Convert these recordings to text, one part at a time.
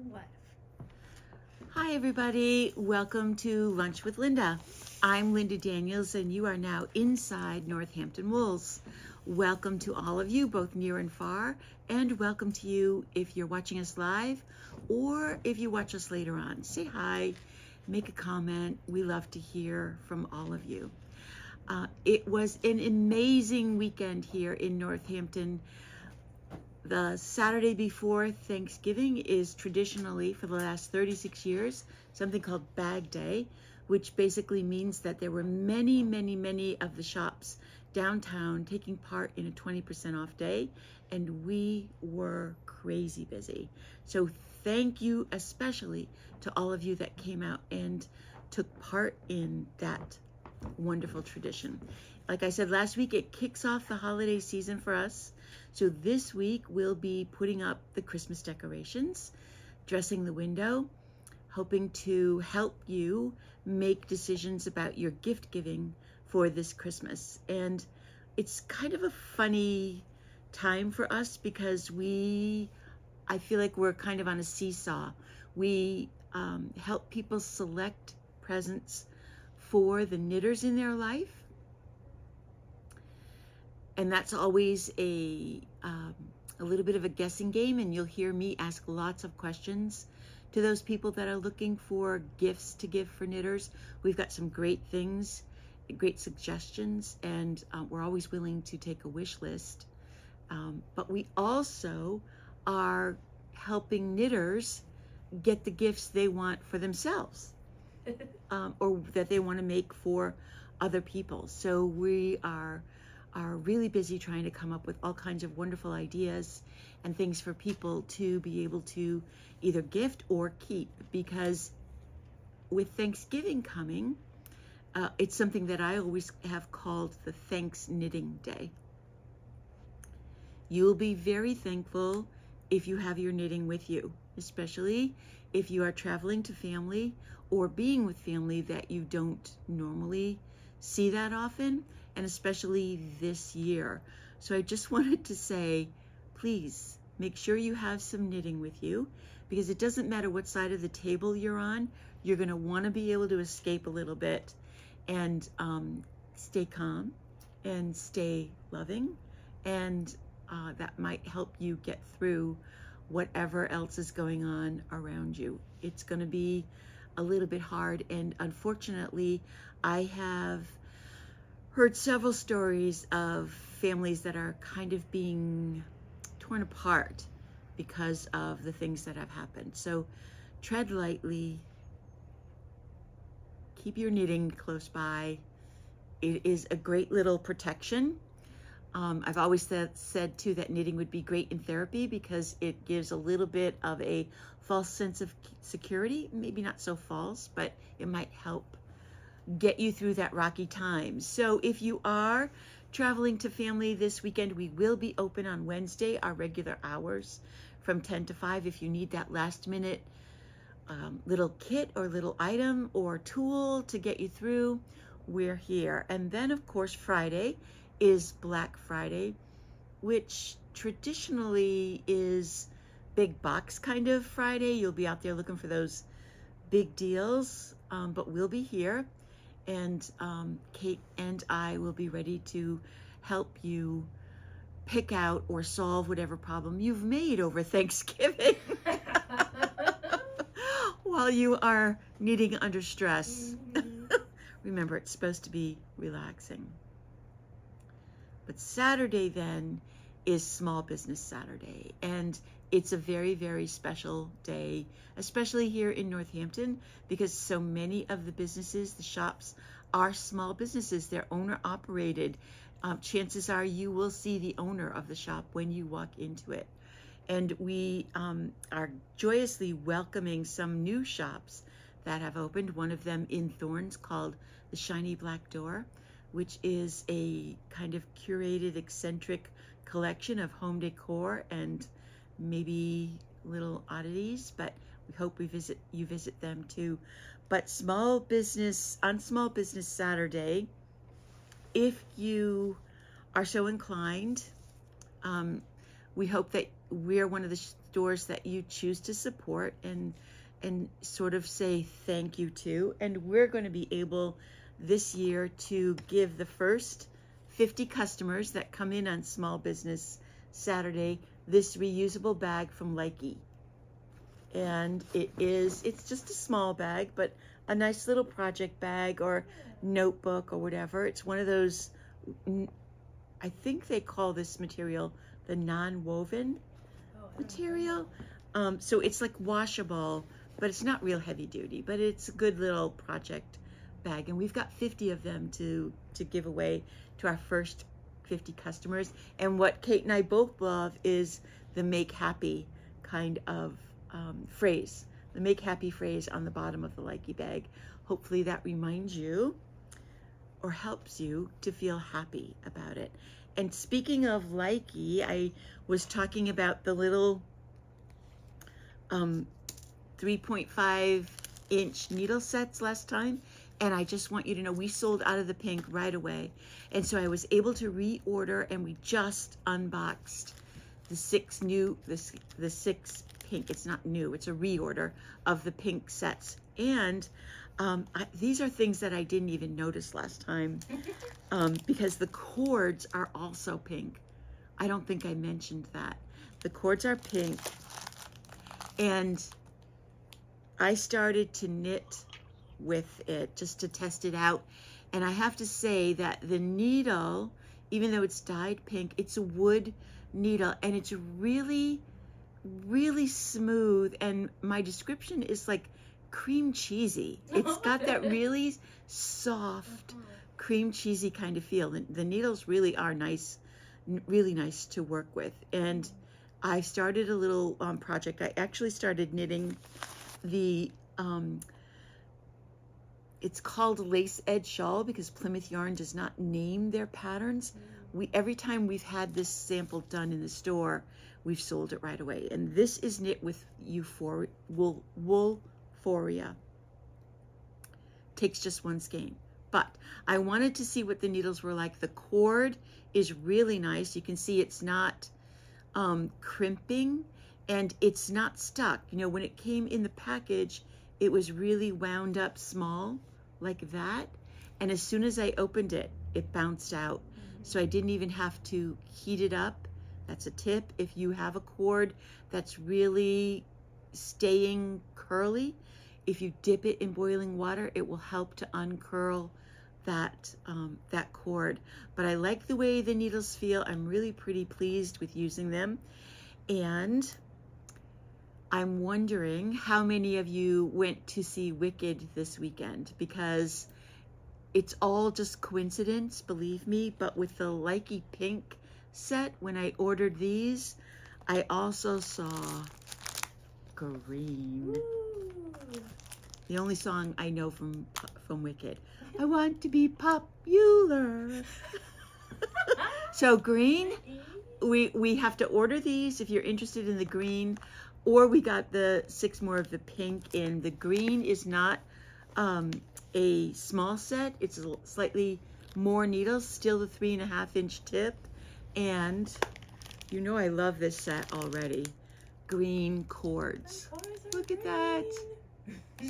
life. Hi everybody, welcome to Lunch with Linda. I'm Linda Daniels and you are now inside Northampton Wools. Welcome to all of you, both near and far, and welcome to you if you're watching us live or if you watch us later on. Say hi, make a comment. We love to hear from all of you. It was an amazing weekend here in Northampton. The Saturday before Thanksgiving is traditionally, for the last 36 years, something called Bag Day, which basically means that there were many of the shops downtown taking part in a 20% off day, and we were crazy busy. So thank you especially to all of you that came out and took part in that wonderful tradition. Like I said last week, it kicks off the holiday season for us. So this week we'll be putting up the Christmas decorations, dressing the window, hoping to help you make decisions about your gift giving for this Christmas. And it's kind of a funny time for us because I feel like we're kind of on a seesaw. We help people select presents for the knitters in their life. And that's always a little bit of a guessing game, and you'll hear me ask lots of questions to those people that are looking for gifts to give for knitters. We've got some great things, great suggestions, and we're always willing to take a wish list. But we also are helping knitters get the gifts they want for themselves or that they want to make for other people. So we are really busy trying to come up with all kinds of wonderful ideas and things for people to be able to either gift or keep, because with Thanksgiving coming, it's something that I always have called the Thanks Knitting Day. You'll be very thankful if you have your knitting with you, especially if you are traveling to family or being with family that you don't normally see that often, and especially this year. So I just wanted to say, please make sure you have some knitting with you, because it doesn't matter what side of the table you're on, you're going to want to be able to escape a little bit and stay calm and stay loving, and that might help you get through whatever else is going on around you. It's going to be a little bit hard, and unfortunately I have heard several stories of families that are kind of being torn apart because of the things that have happened. So tread lightly, keep your knitting close by. It is a great little protection. I've always said too that knitting would be great in therapy because it gives a little bit of a false sense of security. Maybe not so false, but it might help get you through that rocky time. So if you are traveling to family this weekend, we will be open on Wednesday, our regular hours from 10 to 5. If you need that last minute little kit or little item or tool to get you through, we're here. And then of course Friday is Black Friday, which traditionally is big box kind of Friday. You'll be out there looking for those big deals, but we'll be here. And Kate and I will be ready to help you pick out or solve whatever problem you've made over Thanksgiving while you are knitting under stress. Remember, it's supposed to be relaxing. But Saturday then is Small Business Saturday, and it's a very special day, especially here in Northampton, because so many of the businesses, the shops, are small businesses. They're owner operated. Chances are you will see the owner of the shop when you walk into it. And we are joyously welcoming some new shops that have opened. One of them in Thorns called the Shiny Black Door, which is a kind of curated, eccentric collection of home decor and maybe little oddities, but we hope you visit them too. But Small Business Saturday, if you are so inclined, we hope that we're one of the stores that you choose to support and sort of say thank you to. And we're going to be able this year to give the first 50 customers that come in on Small Business Saturday this reusable bag from Likey. And it's just a small bag, but a nice little project bag or notebook or whatever. It's one of those, I think they call this material the non-woven material. So it's like washable, but it's not real heavy duty, but it's a good little project bag. And we've got 50 of them to give away to our first 50 customers. And what Kate and I both love is the make happy kind of phrase, the make happy phrase on the bottom of the Likey bag. Hopefully that reminds you or helps you to feel happy about it. And speaking of Likey, I was talking about the little 3.5 inch needle sets last time, and I just want you to know we sold out of the pink right away. And so I was able to reorder, and we just unboxed the 6 pink, it's not new, it's a reorder of the pink sets. And these are things that I didn't even notice last time because the cords are also pink. I don't think I mentioned that. The cords are pink, and I started to knit with it just to test it out. And I have to say that the needle, even though it's dyed pink, it's a wood needle, and it's really, really smooth. And my description is like cream cheesy. It's got that really soft cream cheesy kind of feel. The needles really are nice, really nice to work with. And I started a little project. I actually started knitting the it's called Lace Edge Shawl because Plymouth Yarn does not name their patterns. Every time we've had this sample done in the store, we've sold it right away. And this is knit with Woolforia. Takes just one skein. But I wanted to see what the needles were like. The cord is really nice. You can see it's not crimping, and it's not stuck. You know, when it came in the package, it was really wound up small like that. And as soon as I opened it, it bounced out. So I didn't even have to heat it up. That's a tip. If you have a cord that's really staying curly, if you dip it in boiling water, it will help to uncurl that cord. But I like the way the needles feel. I'm really pretty pleased with using them. And I'm wondering how many of you went to see Wicked this weekend, because it's all just coincidence, believe me, but with the Likey pink set, when I ordered these, I also saw Green. Ooh. The only song I know from Wicked. I want to be popular. So Green, we have to order these if you're interested in the green, or we got the 6 more of the pink in. The green is not a small set. It's slightly more needles, still the 3.5 inch tip. And you know I love this set already. Green cords. Look at that.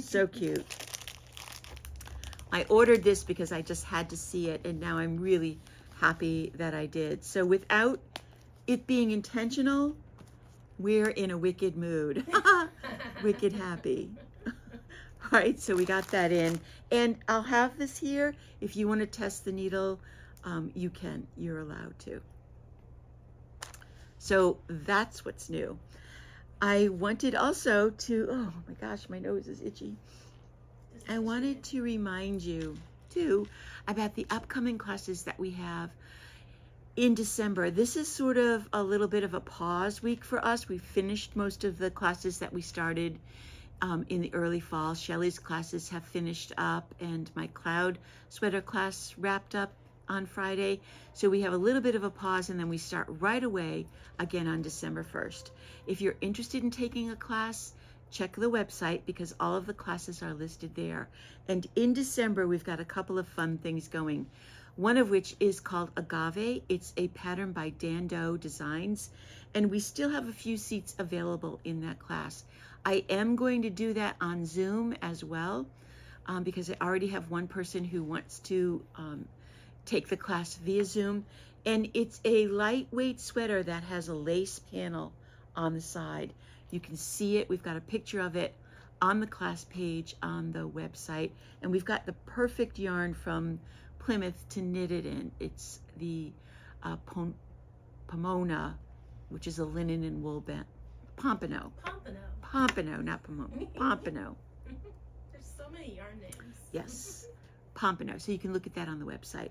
So cute. I ordered this because I just had to see it, and now I'm really happy that I did. So without it being intentional, we're in a Wicked mood. Wicked happy. All right, so we got that in. And I'll have this here. If you want to test the needle, you can. You're allowed to. So that's what's new. I wanted also to, oh my gosh, my nose is itchy. I wanted to remind you too about the upcoming classes that we have in December. This is sort of a little bit of a pause week for us. We finished most of the classes that we started in the early fall. Shelley's classes have finished up, and my cloud sweater class wrapped up on Friday. So we have a little bit of a pause, and then we start right away again on December 1st. If you're interested in taking a class, check the website because all of the classes are listed there. And in December, we've got a couple of fun things going. one of which is called Agave. It's a pattern by Dan Doe Designs, and we still have a few seats available in that class. I am going to do that on Zoom as well, because I already have one person who wants to take the class via Zoom. And it's a lightweight sweater that has a lace panel on the side. You can see it. We've got a picture of it on the class page on the website. And we've got the perfect yarn from Plymouth to knit it in. It's the Pomona, which is a linen and wool band. Pompano. Pompano, not Pomona. Pompano. There's so many yarn names. Yes, Pompano. So you can look at that on the website.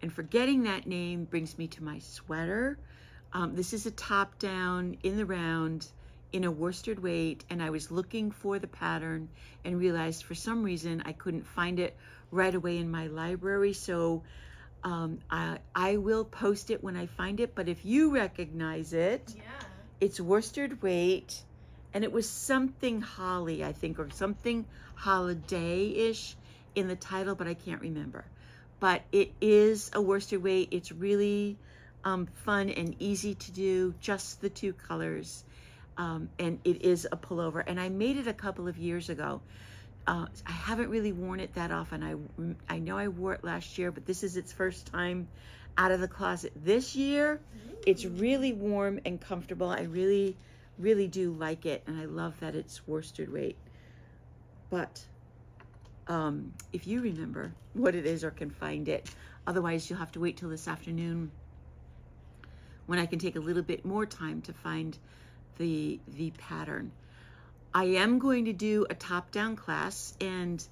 And forgetting that name brings me to my sweater. This is a top down in the round in a worsted weight, and I was looking for the pattern and realized for some reason I couldn't find it right away in my library. So I will post it when I find it, but if you recognize it, Yeah. it's worsted weight, and it was something holly, I think, or something holiday-ish in the title, but I can't remember. But it is a worsted weight. It's really fun and easy to do, just the two colors. And it is a pullover. And I made it a couple of years ago. I haven't really worn it that often. I know I wore it last year, but this is its first time out of the closet this year. It's really warm and comfortable. I really, really do like it. And I love that it's worsted weight. But if you remember what it is or can find it, otherwise you'll have to wait till this afternoon when I can take a little bit more time to find the pattern. I am going to do a top-down class, and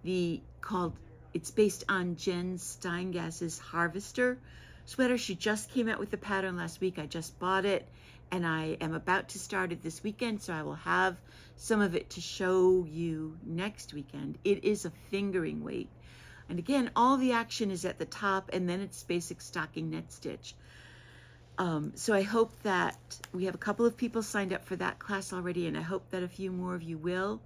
it's based on Jen Steingass's Harvester sweater. She just came out with the pattern last week. I just bought it, and I am about to start it this weekend, so I will have some of it to show you next weekend. It is a fingering weight. And again, all the action is at the top, and then it's basic stocking net stitch. So I hope that we have a couple of people signed up for that class already, and I hope that a few more of you will.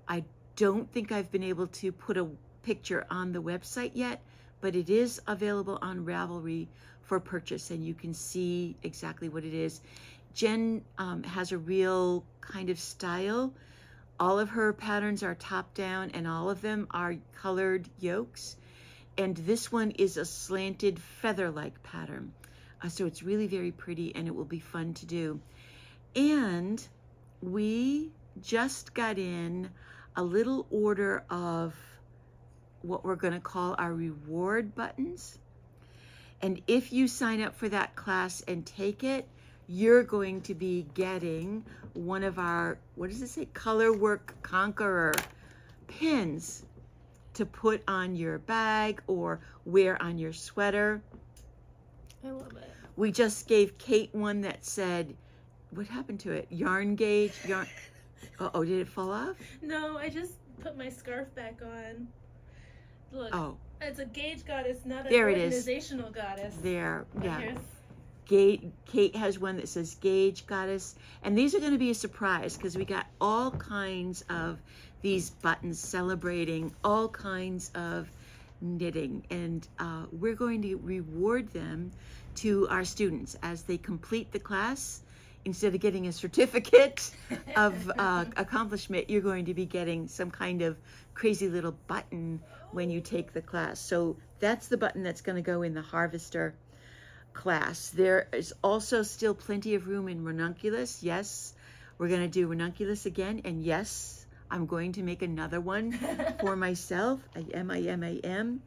I don't think I've been able to put a picture on the website yet, but it is available on Ravelry for purchase, and you can see exactly what it is. Jen has a real kind of style. All of her patterns are top down, and all of them are colored yokes. And this one is a slanted feather-like pattern. So it's really very pretty, and it will be fun to do. And we just got in a little order of what we're going to call our reward buttons. And if you sign up for that class and take it, you're going to be getting one of our, what does it say, Color Work Conqueror pins to put on your bag or wear on your sweater. I love it. We just gave Kate one that said, what happened to it? Yarn gauge, yarn. Oh, did it fall off? No, I just put my scarf back on. Look, it's a gauge goddess, not an organizational goddess. There, yeah. Here's... Kate has one that says Gauge Goddess, and these are going to be a surprise because we got all kinds of these buttons celebrating all kinds of knitting, and we're going to reward them to our students as they complete the class. Instead of getting a certificate of accomplishment, you're going to be getting some kind of crazy little button when you take the class. So that's the button that's going to go in the Harvester class. There is also still plenty of room in ranunculus. Yes, we're going to do ranunculus again, and yes, I'm going to make another one for myself. I am.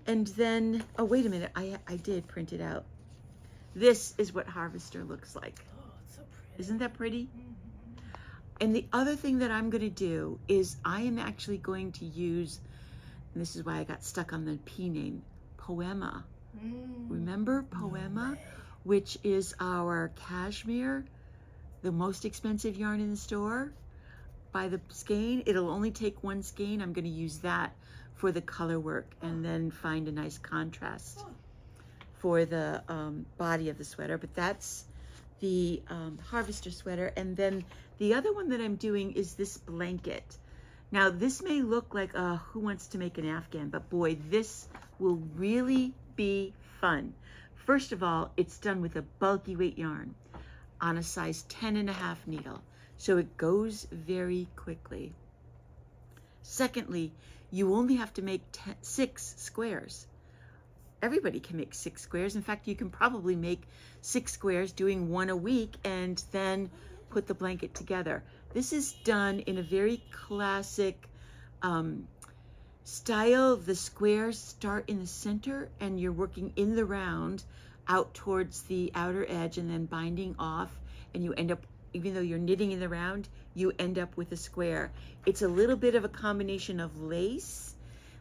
And then, oh, wait a minute, I did print it out. This is what Harvester looks like. Oh, it's so pretty. Isn't that pretty? And the other thing that I'm going to do is I am actually going to use, and this is why I got stuck on the P name, Poema. Remember Poema, which is our cashmere, the most expensive yarn in the store by the skein. It'll only take one skein. I'm going to use that for the color work and then find a nice contrast for the body of the sweater. But that's the Harvester sweater. And then the other one that I'm doing is this blanket. Now this may look like who wants to make an Afghan, but boy, this will really be fun. First of all, it's done with a bulky weight yarn on a size 10.5 needle, so it goes very quickly. Secondly, you only have to make 6 squares. Everybody can make 6 squares. In fact, you can probably make 6 squares doing 1 a week and then put the blanket together. This is done in a very classic style. The squares start in the center and you're working in the round out towards the outer edge and then binding off, and you end up, even though you're knitting in the round, you end up with a square. It's a little bit of a combination of lace,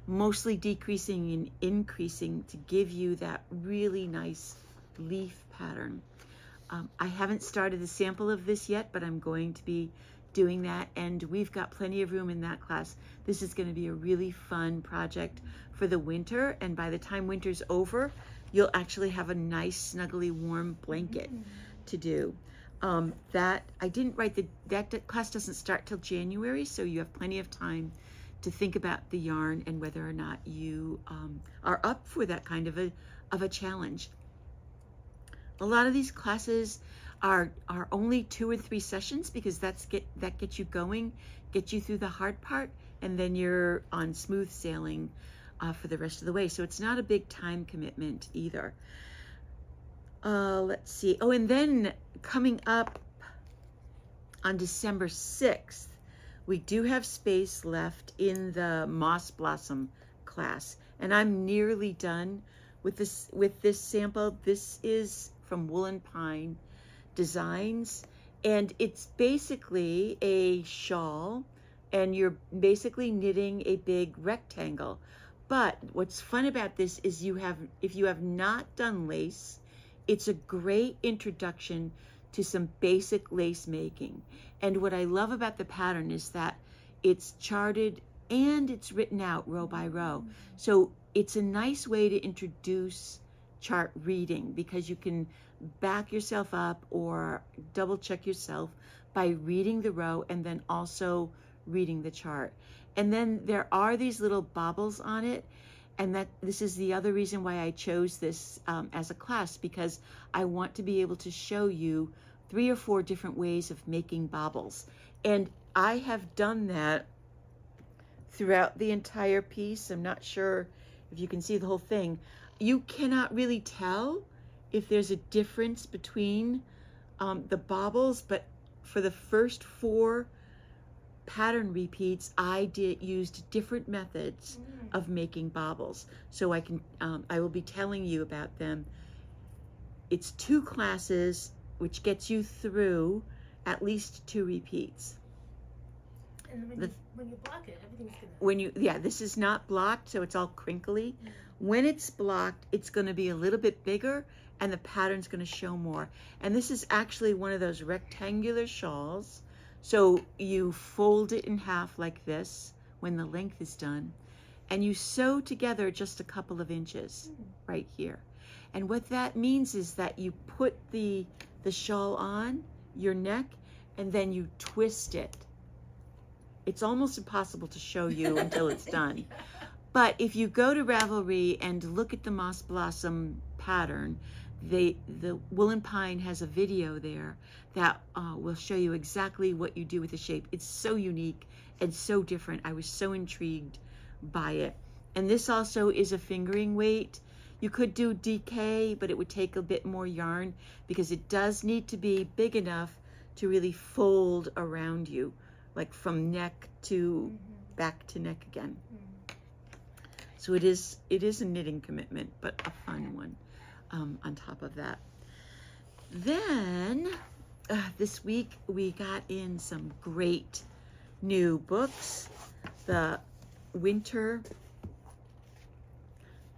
mostly decreasing and increasing to give you that really nice leaf pattern. I haven't started the sample of this yet, but I'm going to be doing that, and we've got plenty of room in that class. This is going to be a really fun project for the winter, and by the time winter's over, you'll actually have a nice snuggly warm blanket to do. That I didn't write that class doesn't start till January, so you have plenty of time to think about the yarn and whether or not you are up for that kind of a challenge. A lot of these classes are only 2 or 3 sessions because that gets you going, get you through the hard part, and then you're on smooth sailing for the rest of the way. So it's not a big time commitment either. Let's see. Oh, and then coming up on December 6th, we do have space left in the Moss Blossom class, and I'm nearly done with this sample. This is from Woolen Pine Designs, and it's basically a shawl, and you're basically knitting a big rectangle. But what's fun about this is if you have not done lace, it's a great introduction to some basic lace making. And what I love about the pattern is that it's charted and it's written out row by row. So it's a nice way to introduce chart reading, because you can back yourself up or double check yourself by reading the row and then also reading the chart. And then there are these little bobbles on it, and this is the other reason why I chose this as a class, because I want to be able to show you 3 or 4 different ways of making bobbles. And I have done that throughout the entire piece. I'm not sure if you can see the whole thing. You cannot really tell if there's a difference between the bobbles, but for the first 4 pattern repeats, I used different methods of making bobbles. So I will be telling you about them. It's 2 classes, which gets you through at least 2 repeats. And when you block it, everything's gonna... this is not blocked, so it's all crinkly. When it's blocked, it's gonna be a little bit bigger and the pattern's gonna show more. And this is actually one of those rectangular shawls. So you fold it in half like this when the length is done, and you sew together just a couple of inches right here. And what that means is that you put the shawl on your neck and then you twist it. It's almost impossible to show you until it's done. But if you go to Ravelry and look at the Moss Blossom pattern, the Woolen Pine has a video there that will show you exactly what you do with the shape. It's so unique and so different. I was so intrigued by it. And this also is a fingering weight. You could do DK, but it would take a bit more yarn because it does need to be big enough to really fold around you, like from neck to back to neck again. So it is a knitting commitment, but a fun one on top of that. Then this week we got in some great new books. The Winter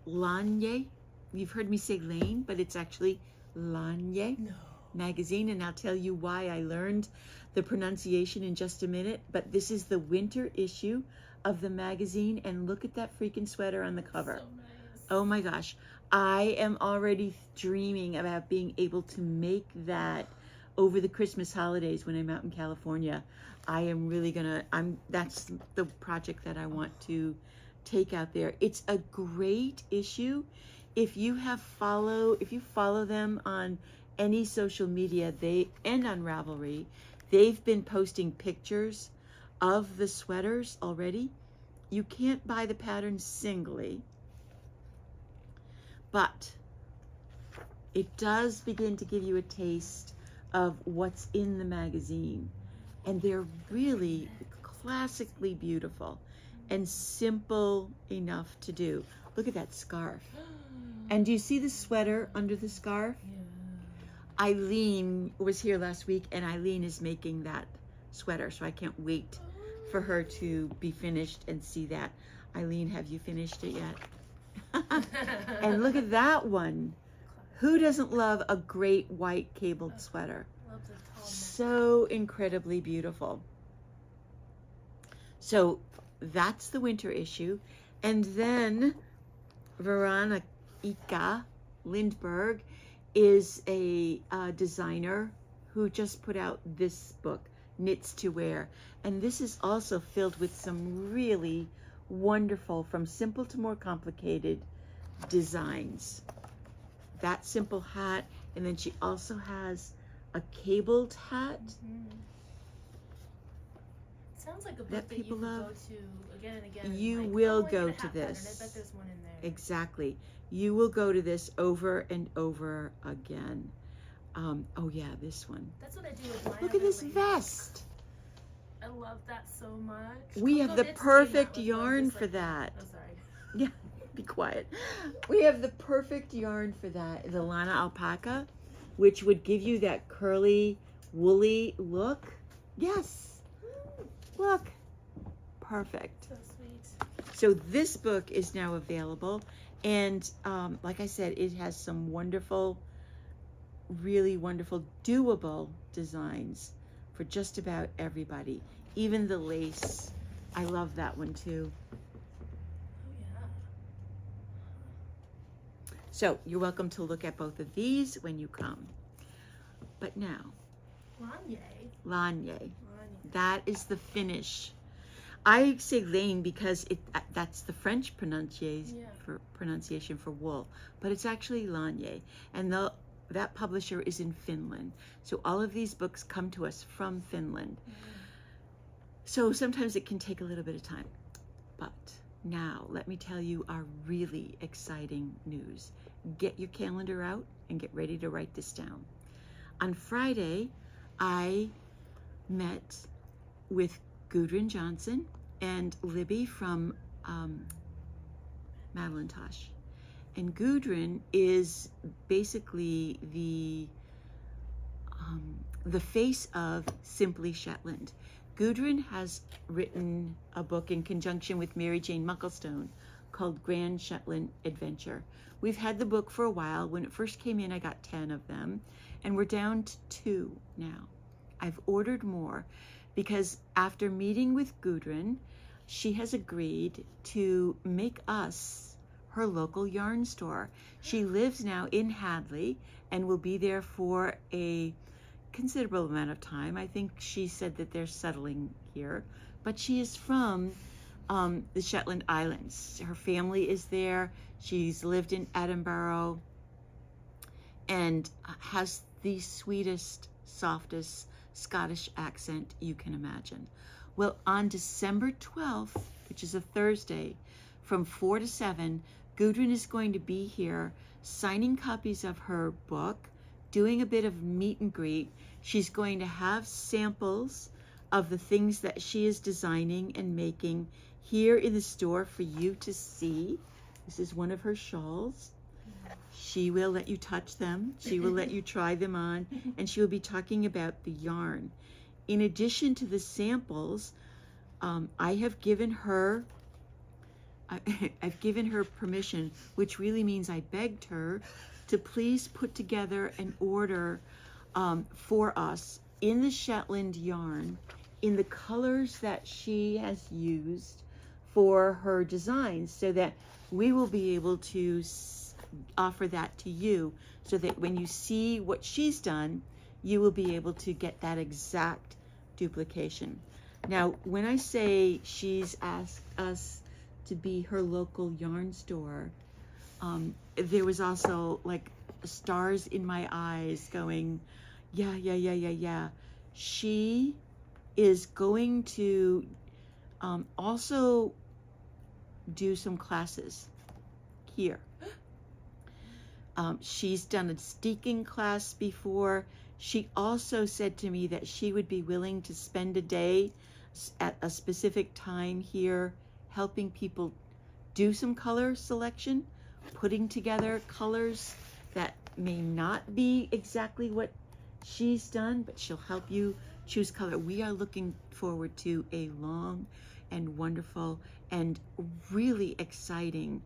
Lanye. You've heard me say Lane, but it's actually Lanye magazine, and I'll tell you why I learned the pronunciation in just a minute. But this is the winter issue of the magazine, and look at that freaking sweater on the cover. So nice. Oh my gosh. I am already dreaming about being able to make that over the Christmas holidays when I'm out in California. I am really that's the project that I want to take out there. It's a great issue. if you follow them on any social media, and on Ravelry, they've been posting pictures of the sweaters already. You can't buy the patterns singly, but it does begin to give you a taste of what's in the magazine. And they're really classically beautiful and simple enough to do. Look at that scarf. And do you see the sweater under the scarf? Yeah. Eileen was here last week, and Eileen is making that sweater, so I can't wait for her to be finished and see that. Eileen, have you finished it yet? And look at that one. Who doesn't love a great white cabled sweater? So incredibly beautiful. So that's the winter issue. And then Veronica Lindberg is a designer who just put out this book, Knits to Wear. And this is also filled with some really wonderful, from simple to more complicated designs. That simple hat, and then she also has a cabled hat. Sounds like a book that people love. Go to again and again. You will go to this. I bet there's one in there. Exactly. You will go to this over and over again. Oh yeah, this one. That's what I do with my Look at this vest. I love that so much. We have the perfect yarn for that. Oh, sorry. Yeah, be quiet. We have the perfect yarn for that. The Lana alpaca, which would give you that curly, woolly look. Yes. Look. Perfect. So sweet. So this book is now available. And like I said, it has some wonderful, really wonderful, doable designs for just about everybody. Even the lace. I love that one too. Oh, yeah. So you're welcome to look at both of these when you come. But now, Lanye. That is the finish. I say laine because that's the French pronunciation for wool, but it's actually Lanye. And that publisher is in Finland. So all of these books come to us from Finland. So sometimes it can take a little bit of time. But now let me tell you our really exciting news. Get your calendar out and get ready to write this down. On Friday, I met with Gudrun Johnson and Libby from Madeline Tosh. And Gudrun is basically the face of Simply Shetland. Gudrun has written a book in conjunction with Mary Jane Mucklestone called Grand Shetland Adventure. We've had the book for a while. When it first came in, I got 10 of them, and we're down to 2 now. I've ordered more because after meeting with Gudrun, she has agreed to make us her local yarn store. She lives now in Hadley and will be there for a considerable amount of time. I think she said that they're settling here, but she is from the Shetland Islands. Her family is there. She's lived in Edinburgh and has the sweetest, softest Scottish accent you can imagine. Well, on December 12th, which is a Thursday, from 4 to 7, Gudrun is going to be here signing copies of her book, doing a bit of meet and greet. She's going to have samples of the things that she is designing and making here in the store for you to see. This is one of her shawls. She will let you touch them. She will let you try them on, and she will be talking about the yarn. In addition to the samples, I have given her I've given her permission, which really means I begged her to please put together an order for us in the Shetland yarn in the colors that she has used for her designs, so that we will be able to offer that to you, so that when you see what she's done, you will be able to get that exact duplication. Now, when I say she's asked us to be her local yarn store, there was also like stars in my eyes going, yeah. She is going to also do some classes here. She's done a steeking class before. She also said to me that she would be willing to spend a day at a specific time here helping people do some color selection, putting together colors that may not be exactly what she's done, but she'll help you choose color. We are looking forward to a long and wonderful and really exciting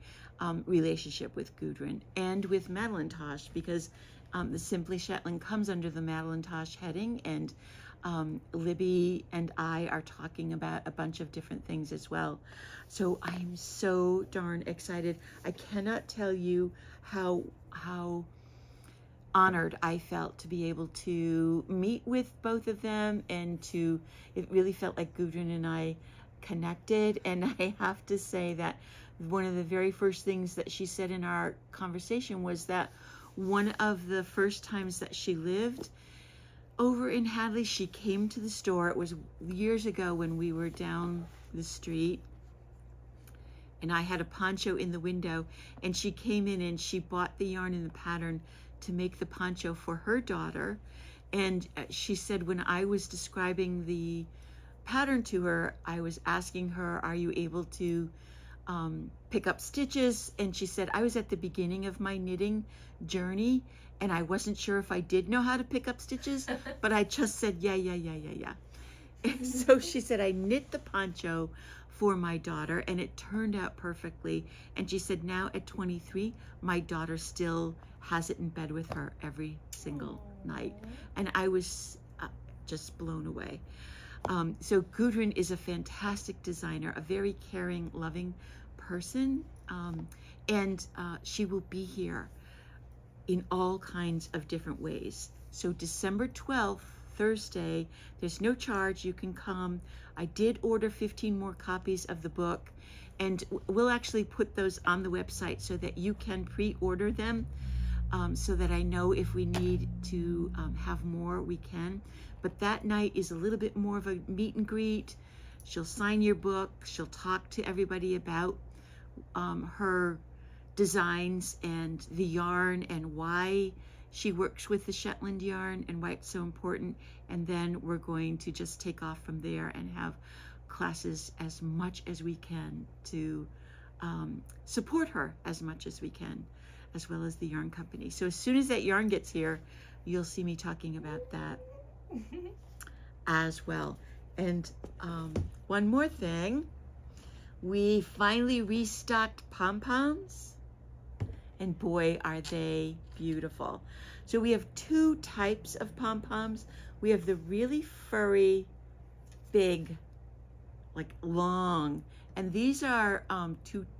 relationship with Gudrun and with Madeline-Tosh, because the Simply Shetland comes under the Madeline-Tosh heading, and Libby and I are talking about a bunch of different things as well. So I'm so darn excited. I cannot tell you how honored I felt to be able to meet with both of them, and it really felt like Gudrun and I connected. And I have to say that one of the very first things that she said in our conversation was that one of the first times that she lived over in Hadley, she came to the store. It was years ago when we were down the street, and I had a poncho in the window, and she came in and she bought the yarn and the pattern to make the poncho for her daughter. And she said when I was describing the pattern to her, I was asking her, are you able to pick up stitches? And she said, I was at the beginning of my knitting journey and I wasn't sure if I did know how to pick up stitches, but I just said, yeah. And so she said, I knit the poncho for my daughter and it turned out perfectly. And she said, now at 23, my daughter still has it in bed with her every single night. And I was just blown away. So Gudrun is a fantastic designer, a very caring, loving person, and she will be here in all kinds of different ways. So December 12th, Thursday, there's no charge, you can come. I did order 15 more copies of the book, and we'll actually put those on the website so that you can pre-order them, so that I know if we need to have more, we can. But that night is a little bit more of a meet and greet. She'll sign your book. She'll talk to everybody about her designs and the yarn and why she works with the Shetland yarn and why it's so important. And then we're going to just take off from there and have classes as much as we can to support her as much as we can, as well as the yarn company. So as soon as that yarn gets here, you'll see me talking about that as well. And one more thing, we finally restocked pom-poms, and boy are they beautiful. So we have two types of pom-poms. We have the really furry, big, like long, and these are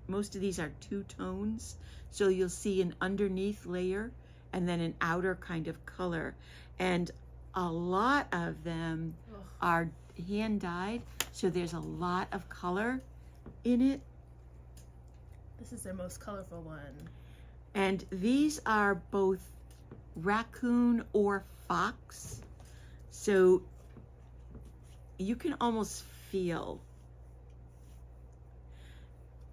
most of these are two tones. So you'll see an underneath layer and then an outer kind of color. And a lot of them are hand dyed, so there's a lot of color in it. This is their most colorful one. And these are both raccoon or fox. So you can almost feel,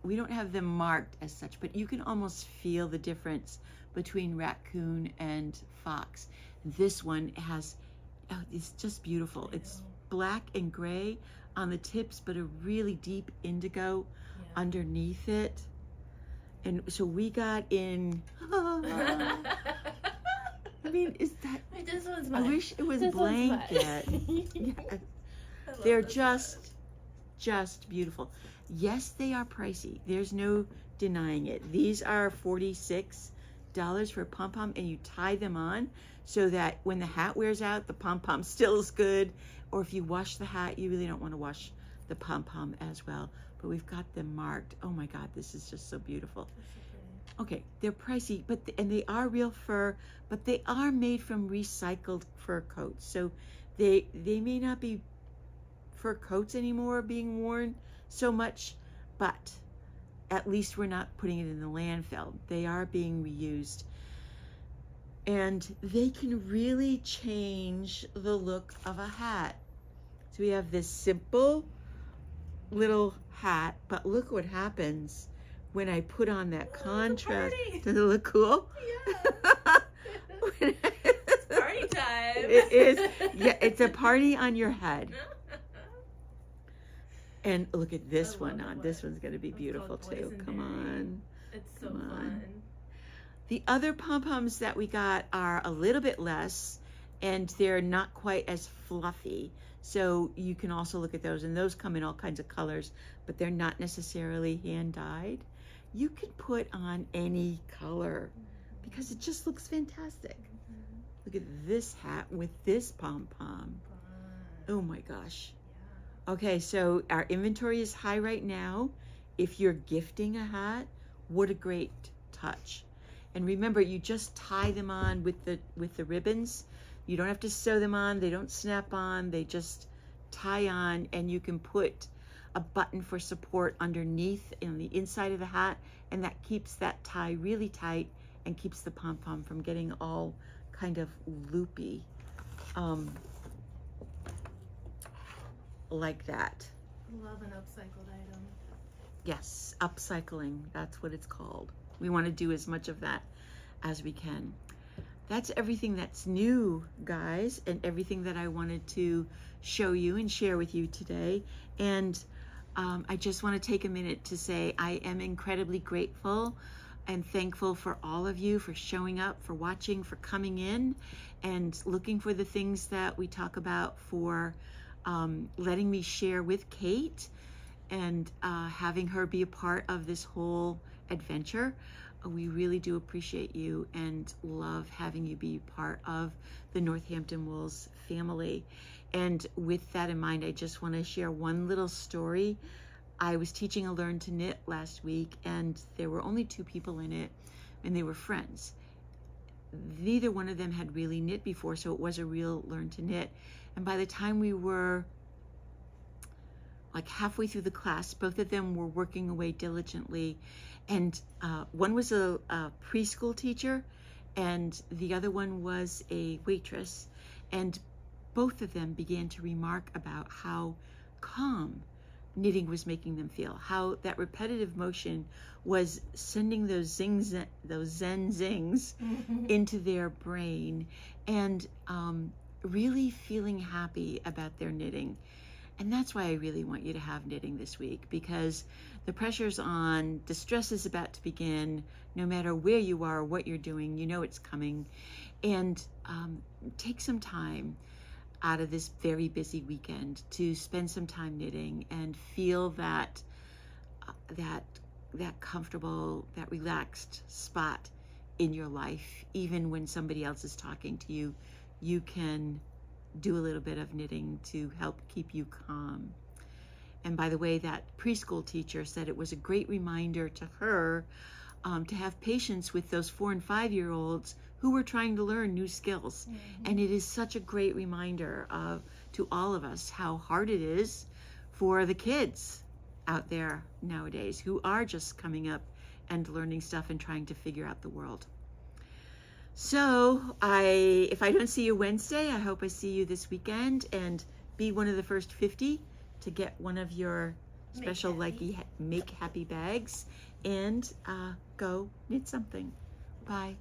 we don't have them marked as such, but you can almost feel the difference between raccoon and fox. This one has, it's just beautiful. It's black and gray on the tips, but a really deep indigo underneath it. And so we got in, I mean, is that, wait, this one's mine. I wish it was blanket. Yeah. They're just beautiful. Yes, they are pricey. There's no denying it. These are $46 for a pom-pom, and you tie them on so that when the hat wears out, the pom-pom still is good. Or if you wash the hat, you really don't want to wash the pom-pom as well. But we've got them marked. Oh my God, this is just so beautiful. Okay, they're pricey, and they are real fur, but they are made from recycled fur coats. So they may not be fur coats anymore being worn so much, but at least we're not putting it in the landfill. They are being reused. And they can really change the look of a hat. So we have this simple little hat, but look what happens when I put on that contrast. Does it look cool? Yeah. It's party time. It is. Yeah, it's a party on your head. And look at this one on. This one's going to be beautiful too. Come on. It's so fun. The other pom-poms that we got are a little bit less, and they're not quite as fluffy. So you can also look at those, and those come in all kinds of colors, but they're not necessarily hand-dyed. You can put on any color because it just looks fantastic. Look at this hat with this pom-pom. Oh my gosh. Okay, so our inventory is high right now. If you're gifting a hat, what a great touch. And remember, you just tie them on with the ribbons. You don't have to sew them on. They don't snap on. They just tie on, and you can put a button for support underneath in the inside of the hat, and that keeps that tie really tight and keeps the pom-pom from getting all kind of loopy. Like that. Love an upcycled item. Yes, upcycling, that's what it's called. We want to do as much of that as we can. That's everything that's new, guys, and everything that I wanted to show you and share with you today. And I just want to take a minute to say I am incredibly grateful and thankful for all of you for showing up, for watching, for coming in and looking for the things that we talk about, for letting me share with Kate and having her be a part of this whole adventure. We really do appreciate you and love having you be part of the Northampton Wools family. And with that in mind, I just want to share one little story. I was teaching a Learn to Knit last week, and there were only 2 people in it, and they were friends. Neither one of them had really knit before, so it was a real Learn to Knit. And by the time we were like halfway through the class, both of them were working away diligently. And one was a preschool teacher, and the other one was a waitress. And both of them began to remark about how calm knitting was making them feel, how that repetitive motion was sending those zings, those zen zings into their brain, and really feeling happy about their knitting. And that's why I really want you to have knitting this week, because the pressure's on, the stress is about to begin. No matter where you are, what you're doing, you know it's coming. And take some time out of this very busy weekend to spend some time knitting and feel that comfortable, that relaxed spot in your life. Even when somebody else is talking to you, you can do a little bit of knitting to help keep you calm. And by the way, that preschool teacher said it was a great reminder to her to have patience with those 4- and 5-year-olds who were trying to learn new skills. And it is such a great reminder to all of us how hard it is for the kids out there nowadays who are just coming up and learning stuff and trying to figure out the world. So if I don't see you Wednesday, I hope I see you this weekend, and be one of the first 50 to get one of your special Make Happy bags, and go knit something. Bye.